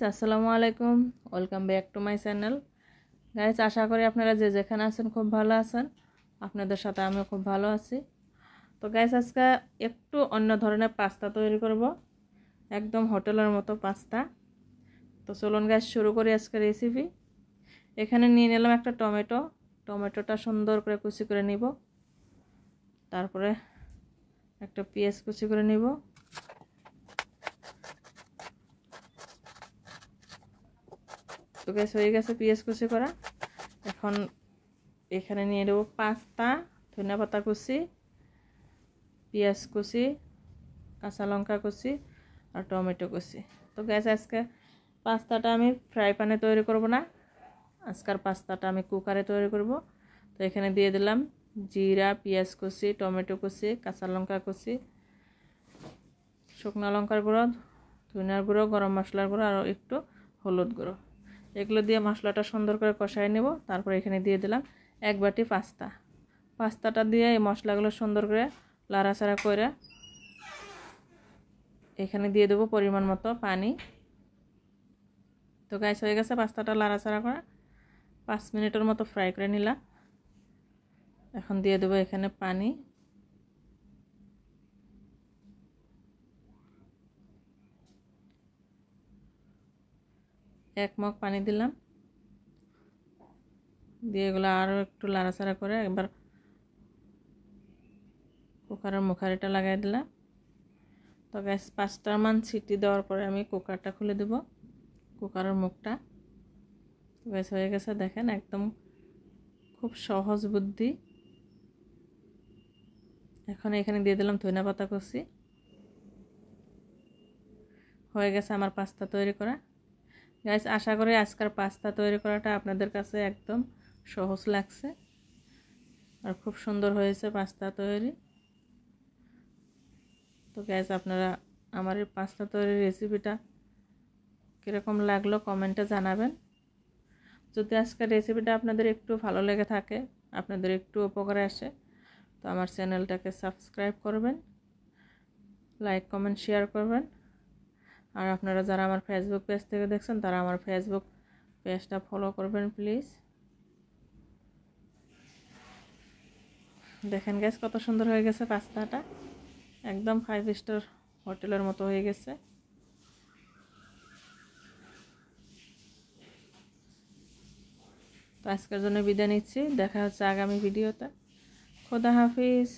আসসালামু আলাইকুম, welcome back to my channel. Guys, আশা করি আপনারা যে যেখানে আছেন খুব ভালো আছেন। আপনাদের সাথে আমিও খুব ভালো আছি। তো গাইস, আজকে একটু অন্য ধরনের পাস্তা তৈরি করব, একদম হোটেলের মতো পাস্তা। তো চলুন গাইস, শুরু করি আজকে রেসিপি। এখানে নিয়ে নিলাম একটা টমেটোটা সুন্দর করে কুচি করে নিব। তারপরে একটা পেঁয়াজ কুচি করে নিব। তো গ্যাস হয়ে গেছে পেঁয়াজ কুচি করা। এখন এখানে নিয়ে নেব পাস্তা, ধনিয়া পাতা কুচি, পেঁয়াজ কুচি, কাঁচা লঙ্কা কুচি আর টমেটো কুচি। তো গ্যাস আজকে পাস্তাটা আমি ফ্রাই প্যানে তৈরি করব না, আজকের পাস্তাটা আমি কুকারে তৈরি করব। তো এখানে দিয়ে দিলাম জিরা, পেঁয়াজ কুচি, টমেটো কুচি, কাঁচা লঙ্কা কুচি, শুকনো লঙ্কার গুঁড়ো, ধনিয়ার গুঁড়ো, গরম মশলার গুঁড়ো আর একটু হলুদ গুঁড়ো। এগুলো দিয়ে মশলাটা সুন্দর করে কষাই নেব। তারপর এখানে দিয়ে দিলাম এক বাটি পাস্তাটা দিয়ে এই মশলাগুলো সুন্দর করে লাড়াচাড়া করে এখানে দিয়ে দেবো পরিমাণ মতো পানি। তো গাইস হয়ে গেছে পাস্তাটা লাড়াচাড়া করা, 5 মিনিটের মতো ফ্রাই করে নিলাম। এখন দিয়ে দেবো এখানে পানি। এক মগ পানি দিলাম, দিয়ে এগুলো আরও একটু লাড়াচাড়া করে একবার কুকারের মুখারিটা লাগাই দিলাম। তো গ্যাস 5টা সিটি দেওয়ার পরে আমি কুকারটা খুলে দেব, কুকারের মুখটা। গ্যাস হয়ে গেছে, দেখেন একদম খুব সহজ বুদ্ধি। এখন এখানে দিয়ে দিলাম ধনিয়া পাতা কুচি। হয়ে গেছে আমার পাস্তা তৈরি করা। গাইস, আশা করি আজকের পাস্তা তৈরি করাটা আপনাদের কাছে একদম সহজ লাগছে আর খুব সুন্দর হয়েছে পাস্তা তৈরি। তো গাইস, আপনারা আমার এই পাস্তা তৈরির রেসিপিটা কীরকম লাগলো কমেন্টে জানাবেন। যদি আজকের রেসিপিটা আপনাদের একটু ভালো লেগে থাকে, আপনাদের একটু উপকারে আসে, তো আমার চ্যানেলটাকে সাবস্ক্রাইব করবেন, লাইক কমেন্ট শেয়ার করবেন। আর আপনারা যারা আমার ফেসবুক পেজ থেকে দেখছেন তারা আমার ফেসবুক পেজটা ফলো করবেন প্লিজ। দেখেন গাইস কত সুন্দর হয়ে গেছে পাস্তাটা, একদম 5 স্টার হোটেলের মতো হয়ে গেছে। তো আজকের জন্য বিদায় নিচ্ছি, দেখা হচ্ছে আগামী ভিডিওতে। খোদা হাফিজ।